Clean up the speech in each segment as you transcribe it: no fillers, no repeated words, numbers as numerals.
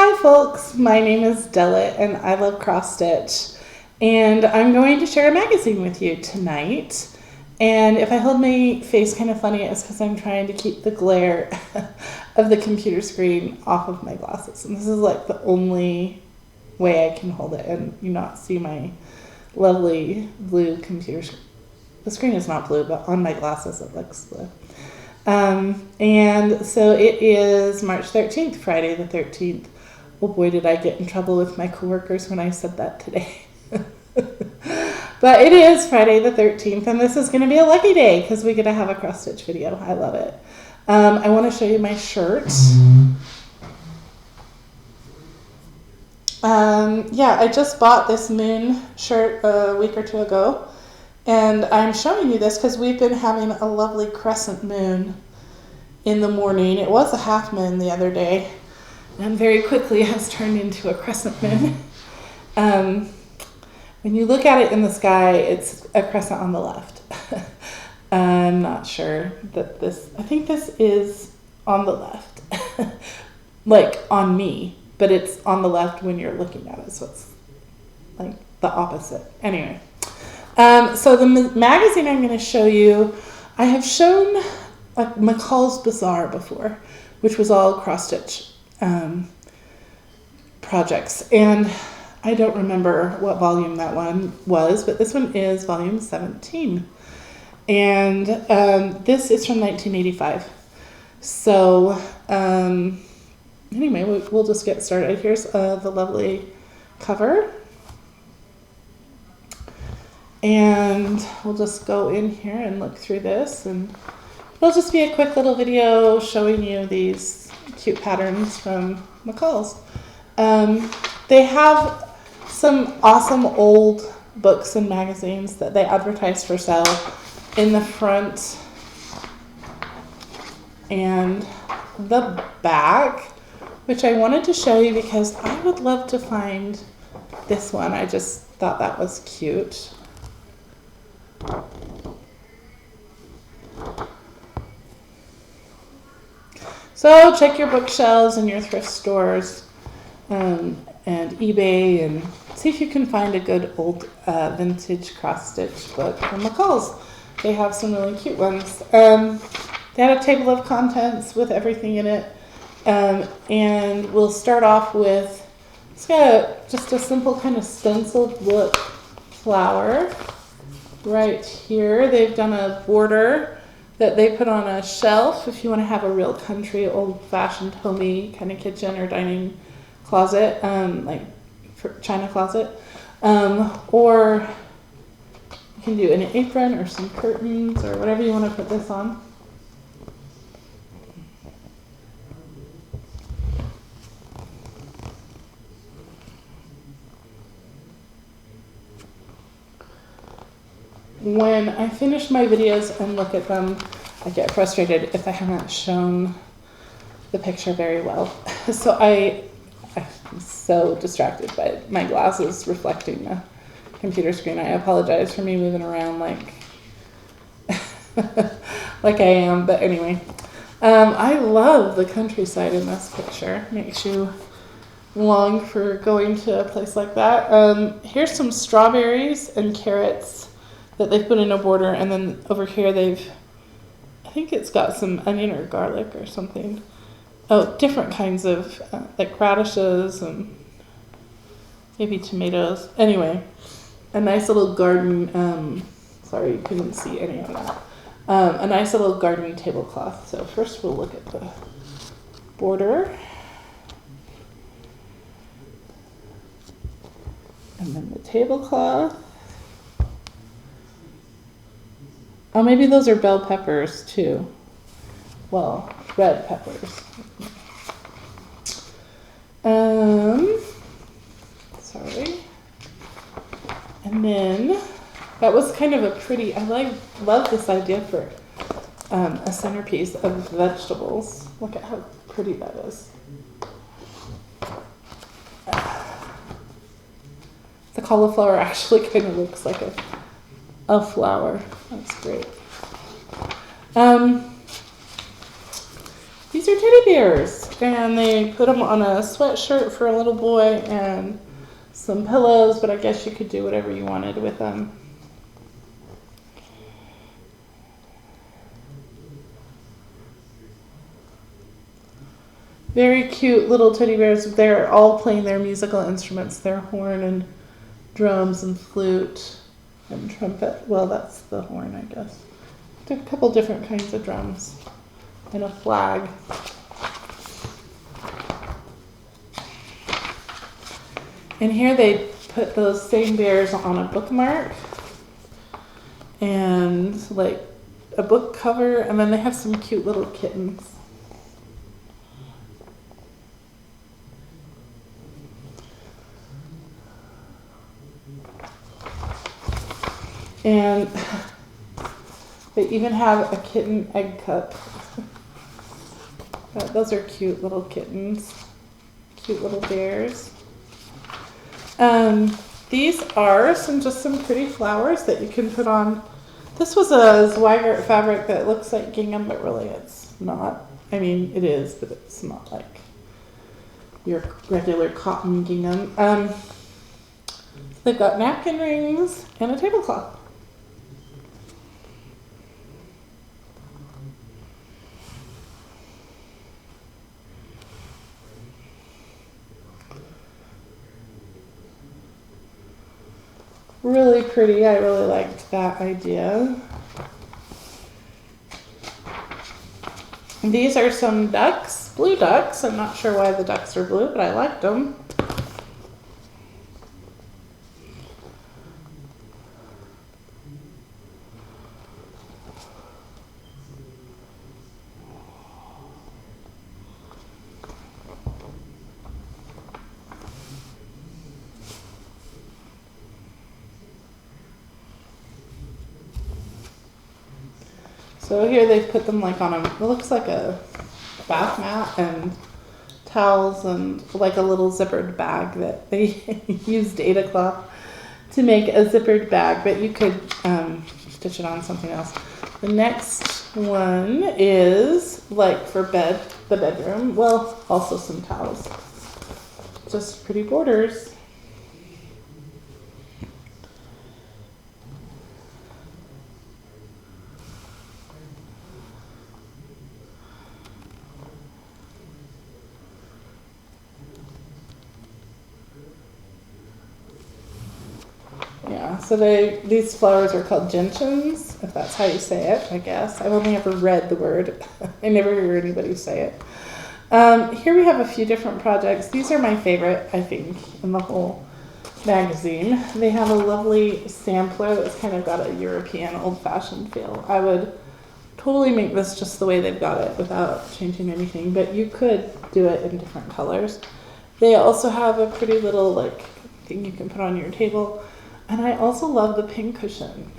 Hi folks, my name is Della and I love cross stitch, and I'm going to share a magazine with you tonight. And if I hold my face kind of funny, it's because I'm trying to keep the glare of the computer screen off of my glasses. And this is like the only way I can hold it and you not see my lovely blue computer screen. The screen is not blue, but on my glasses it looks blue. And so it is March 13th, Friday the 13th. Oh boy, did I get in trouble with my coworkers when I said that today. But it is Friday the 13th, and this is going to be a lucky day because we get to have a cross stitch video. I love it. I want to show you my shirt. Yeah, I just bought this moon shirt a week or two ago. And I'm showing you this because we've been having a lovely crescent moon in the morning. It was a half moon the other day, and very quickly has turned into a crescent moon. When you look at it in the sky, it's a crescent on the left. I'm not sure that I think this is on the left, like on me, but it's on the left when you're looking at it, so it's like the opposite. Anyway. So the magazine I'm going to show you, I have shown McCall's Bazaar before, which was all cross-stitch projects. And I don't remember what volume that one was, but this one is volume 17. And this is from 1985. So anyway, we'll just get started. Here's the lovely cover. And we'll just go in here and look through this, and it'll just be a quick little video showing you these cute patterns from McCall's. They have some awesome old books and magazines that they advertise for sale in the front and the back, which I wanted to show you because I would love to find this one. I just thought that was cute. So check your bookshelves and your thrift stores and eBay and see if you can find a good old vintage cross-stitch book from McCall's. They have some really cute ones. They had a table of contents with everything in it. And we'll start off with, it's got just a simple kind of stenciled look flower. Right here, they've done a border that they put on a shelf if you want to have a real country, old-fashioned, homey kind of kitchen or dining closet, like for china closet. Or you can do an apron or some curtains or whatever you want to put this on. When I finish my videos and look at them, I get frustrated if I haven't shown the picture very well. So I'm so distracted by my glasses reflecting the computer screen. I apologize for me moving around like like I am, but anyway. I love the countryside in this picture. Makes you long for going to a place like that. Here's some strawberries and carrots that they've put in a border, and then over here I think it's got some onion or garlic or something. Oh, different kinds of like radishes and maybe tomatoes. Anyway, a nice little garden, sorry you couldn't see any of that. A nice little garden tablecloth. So first we'll look at the border. And then the tablecloth. Oh, maybe those are bell peppers too. Well, red peppers. Sorry. And then that was kind of a pretty. Love this idea for a centerpiece of vegetables. Look at how pretty that is. The cauliflower actually kind of looks like a flower. That's great. These are teddy bears. and they put them on a sweatshirt for a little boy and some pillows, but I guess you could do whatever you wanted with them. Very cute little teddy bears. They're all playing their musical instruments. Their horn and drums and flute and trumpet. Well, that's the horn, I guess. A couple different kinds of drums and a flag. And here they put those same bears on a bookmark and like a book cover, and then they have some cute little kittens. And they even have a kitten egg cup. Those are cute little kittens, cute little bears. These are some pretty flowers that you can put on. This was a Zweigart fabric that looks like gingham, but really it's not. I mean, it is, but it's not like your regular cotton gingham. They've got napkin rings and a tablecloth. Really pretty. I really liked that idea. These are some ducks, blue ducks. I'm not sure why the ducks are blue, but I liked them. So here they've put them like on it looks like a bath mat and towels and like a little zippered bag that they used Data cloth to make a zippered bag, but you could stitch it on something else. The next one is like for the bedroom. Well, also some towels. Just pretty borders. Yeah, so these flowers are called gentians, if that's how you say it, I guess. I've only ever read the word. I never hear anybody say it. Here we have a few different projects. These are my favorite, I think, in the whole magazine. They have a lovely sampler that's kind of got a European old-fashioned feel. I would totally make this just the way they've got it without changing anything, but you could do it in different colors. They also have a pretty little like thing you can put on your table. And I also love the pincushion.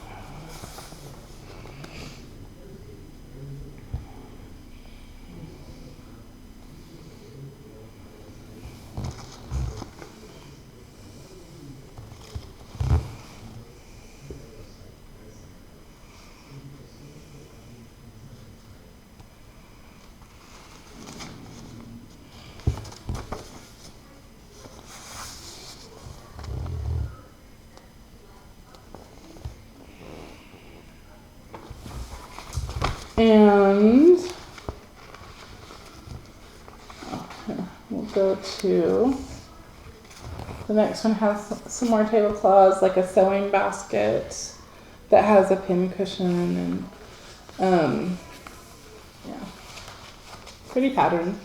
And we'll go to the next one. Has some more tablecloths, like a sewing basket that has a pin cushion and yeah, pretty pattern.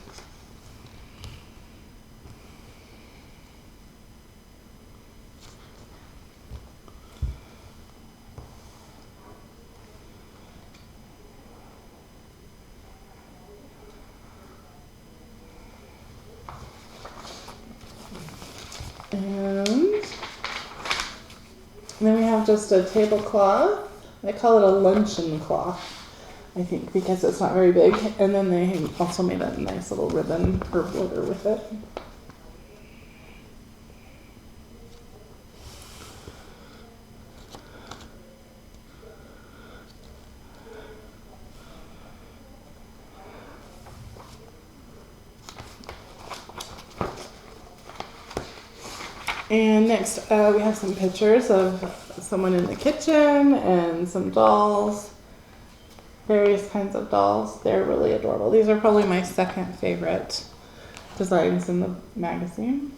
And then we have just a tablecloth. They call it a luncheon cloth, I think, because it's not very big. And then they also made a nice little ribbon or border with it. And next, we have some pictures of someone in the kitchen and some dolls, various kinds of dolls. They're really adorable. These are probably my second favorite designs in the magazine.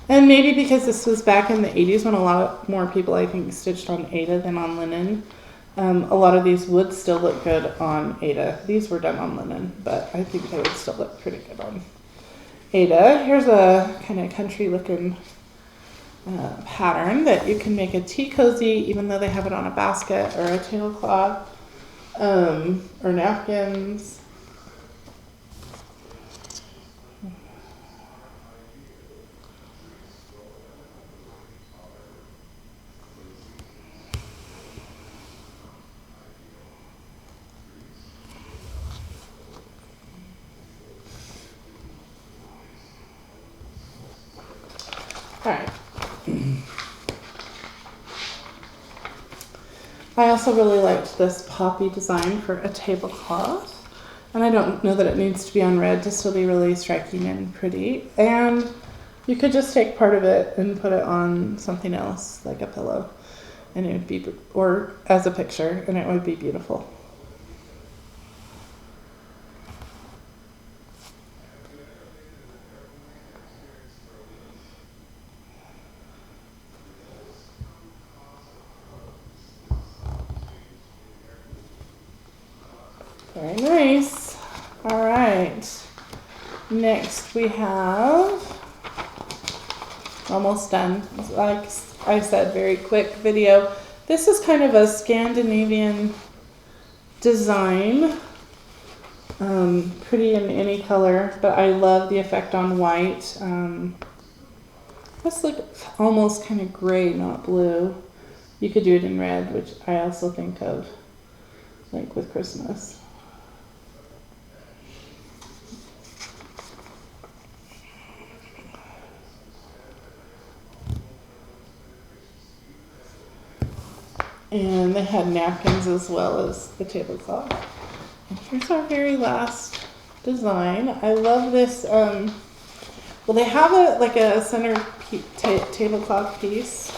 And maybe because this was back in the 80s when a lot more people, I think, stitched on Aida than on linen, a lot of these would still look good on Aida. These were done on linen, but I think they would still look pretty good on Aida. Here's a kind of country looking pattern that you can make a tea cozy even though they have it on a basket or a tablecloth or napkins. All right. I also really liked this poppy design for a tablecloth. And I don't know that it needs to be on red to still be really striking and pretty. And you could just take part of it and put it on something else, like a pillow. And it would be, or as a picture, and it would be beautiful. Very nice. All right. Next we have, almost done. Like I said, very quick video. This is kind of a Scandinavian design. Pretty in any color, but I love the effect on white. That's like almost kind of gray, not blue. You could do it in red, which I also think of like with Christmas. And they had napkins as well as the tablecloth. And here's our very last design. I love this. Well, they have a center tablecloth piece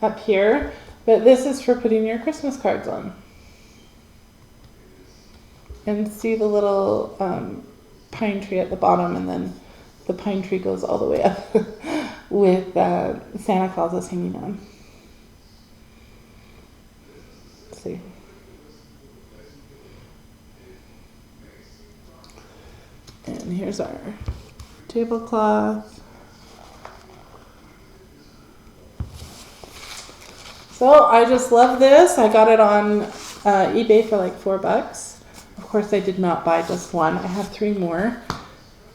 up here, but this is for putting your Christmas cards on. And see the little pine tree at the bottom, and then the pine tree goes all the way up with Santa Claus is hanging on. Let's see. And here's our tablecloth. So I just love this. I got it on eBay for like $4. Of course, I did not buy just one. I have 3 more,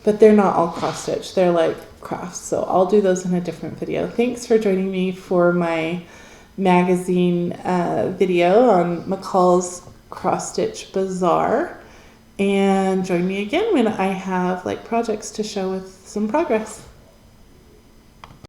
but they're not all cross stitch. They're like crafts. So I'll do those in a different video. Thanks for joining me for my magazine video on McCall's Cross Stitch Bazaar. And join me again when I have like projects to show with some progress.